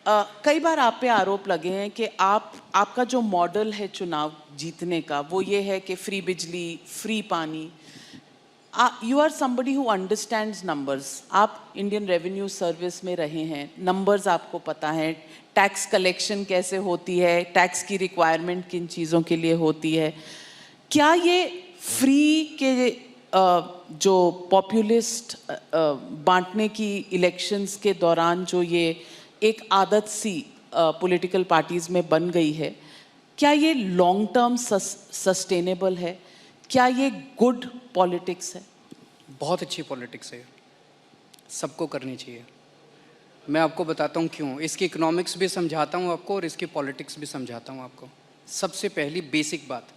कई बार आप पे आरोप लगे हैं कि आपका जो मॉडल है चुनाव जीतने का वो ये है कि फ्री बिजली, फ्री पानी। You are somebody who understands numbers. आप इंडियन रेवेन्यू सर्विस में रहे हैं, नंबर्स आपको पता है, टैक्स कलेक्शन कैसे होती है, टैक्स की रिक्वायरमेंट किन चीज़ों के लिए होती है। क्या ये फ्री के जो पॉपुलिस्ट बांटने की इलेक्शंस के दौरान जो ये एक आदत सी पॉलिटिकल पार्टीज में बन गई है, क्या ये लॉन्ग टर्म सस्टेनेबल है? क्या ये गुड पॉलिटिक्स है? बहुत अच्छी पॉलिटिक्स है, सबको करनी चाहिए। मैं आपको बताता हूँ क्यों। इसकी इकोनॉमिक्स भी समझाता हूँ आपको और इसकी पॉलिटिक्स भी समझाता हूँ आपको। सबसे पहली बेसिक बात,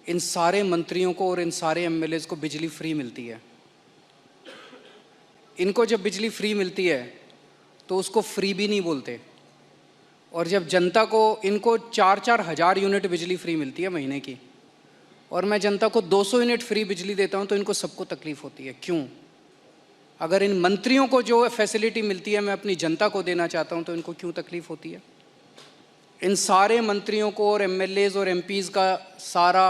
इन सारे मंत्रियों को और इन सारे एमएलएज को बिजली फ्री मिलती है। इनको जब बिजली फ्री मिलती है तो उसको फ्री भी नहीं बोलते, और जब जनता को, इनको 4-4 हज़ार यूनिट बिजली फ्री मिलती है महीने की, और मैं जनता को 200 यूनिट फ्री बिजली देता हूं, तो इनको सबको तकलीफ होती है। क्यों? अगर इन मंत्रियों को जो फैसिलिटी मिलती है मैं अपनी जनता को देना चाहता हूं, तो इनको क्यों तकलीफ होती है? इन सारे मंत्रियों को और एमएलएज और एमपीज़ का सारा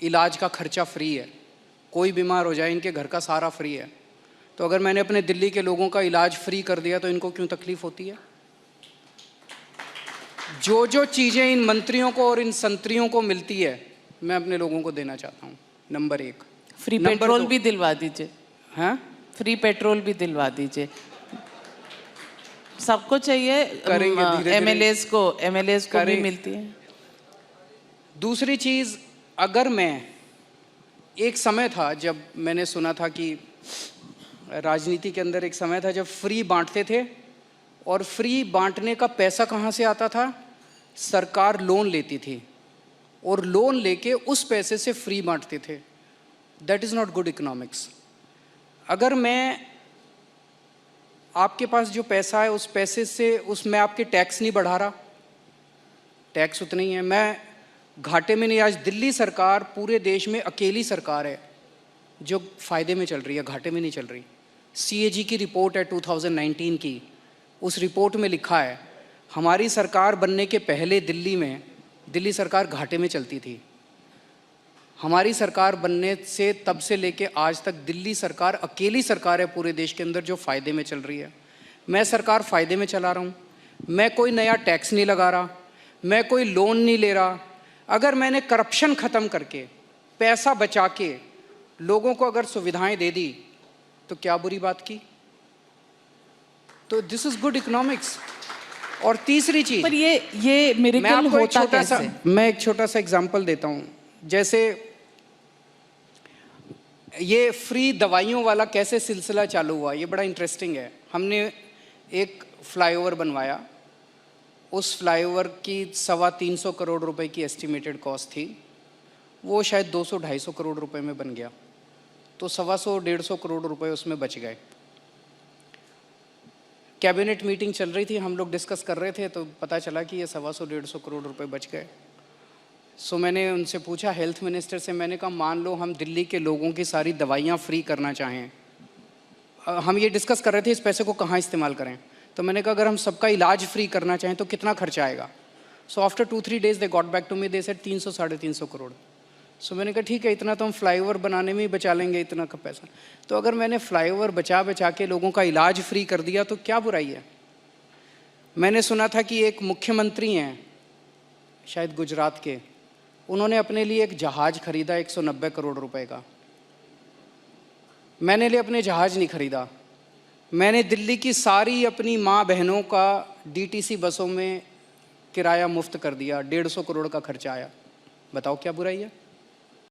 इलाज का खर्चा फ्री है। कोई बीमार हो जाए इनके घर का सारा फ्री है। तो अगर मैंने अपने दिल्ली के लोगों का इलाज फ्री कर दिया तो इनको क्यों तकलीफ होती है? जो जो चीज़ें इन मंत्रियों को और इन संतरियों को मिलती है मैं अपने लोगों को देना चाहता हूँ। नंबर 1, फ्री पेट्रोल भी दिलवा दीजिए। हाँ, फ्री पेट्रोल भी दिलवा दीजिए। सबको चाहिए, करेंगे। एमएलएज को भी मिलती है। दूसरी चीज़, अगर मैं, एक समय था जब मैंने सुना था कि राजनीति के अंदर एक समय था जब फ्री बांटते थे, और फ्री बांटने का पैसा कहाँ से आता था? सरकार लोन लेती थी और लोन लेके उस पैसे से फ्री बांटते थे। That is not good economics. अगर मैं, आपके पास जो पैसा है उस पैसे से, उसमें आपके टैक्स नहीं बढ़ा रहा, टैक्स उतना ही है, मैं घाटे में नहीं। आज दिल्ली सरकार पूरे देश में अकेली सरकार है जो फ़ायदे में चल रही है, घाटे में नहीं चल रही। सीएजी की रिपोर्ट है 2019 की, उस रिपोर्ट में लिखा है हमारी सरकार बनने के पहले दिल्ली सरकार घाटे में चलती थी। हमारी सरकार बनने से तब से लेके आज तक दिल्ली सरकार अकेली सरकार है पूरे देश के अंदर जो फ़ायदे में चल रही है। मैं सरकार फ़ायदे में चला रहा हूँ, मैं कोई नया टैक्स नहीं लगा रहा, मैं कोई लोन नहीं ले रहा। अगर मैंने करप्शन ख़त्म करके, पैसा बचा के लोगों को अगर सुविधाएं दे दी तो क्या बुरी बात की? तो दिस इज़ गुड इकोनॉमिक्स। और तीसरी चीज़, पर ये मिरेकल होता कैसे? मैं एक छोटा सा एग्जांपल देता हूँ। जैसे ये फ्री दवाइयों वाला कैसे सिलसिला चालू हुआ, ये बड़ा इंटरेस्टिंग है। हमने एक फ्लाईओवर बनवाया, उस फ्लाईओवर की 325 करोड़ रुपए की एस्टिमेटेड कॉस्ट थी, वो शायद 200-250 करोड़ रुपए में बन गया, तो 125-150 करोड़ रुपए उसमें बच गए। कैबिनेट मीटिंग चल रही थी, हम लोग डिस्कस कर रहे थे, तो पता चला कि ये 125-150 करोड़ रुपए बच गए। सो मैंने उनसे पूछा, हेल्थ मिनिस्टर से, मैंने कहा मान लो हम दिल्ली के लोगों की सारी दवाइयाँ फ्री करना चाहें, हम ये डिस्कस कर रहे थे इस पैसे को कहाँ इस्तेमाल करें। तो मैंने कहा अगर हम सबका इलाज फ्री करना चाहें तो कितना खर्चा आएगा? So after 2-3 days they got back to me, they said 300-350 crore. So मैंने कहा ठीक है, इतना तो हम फ्लाईओवर बनाने में ही बचा लेंगे, इतना का पैसा। तो अगर मैंने फ्लाईओवर बचा के लोगों का इलाज फ्री कर दिया तो क्या बुराई है? मैंने सुना था कि एक मुख्यमंत्री हैं शायद गुजरात के, उन्होंने अपने लिए एक जहाज़ खरीदा 190 करोड़ रुपए का। मैंने लिए अपने जहाज़ नहीं खरीदा, मैंने दिल्ली की सारी अपनी माँ बहनों का डीटीसी बसों में किराया मुफ्त कर दिया, 150 करोड़ का खर्चा आया। बताओ क्या बुराई है?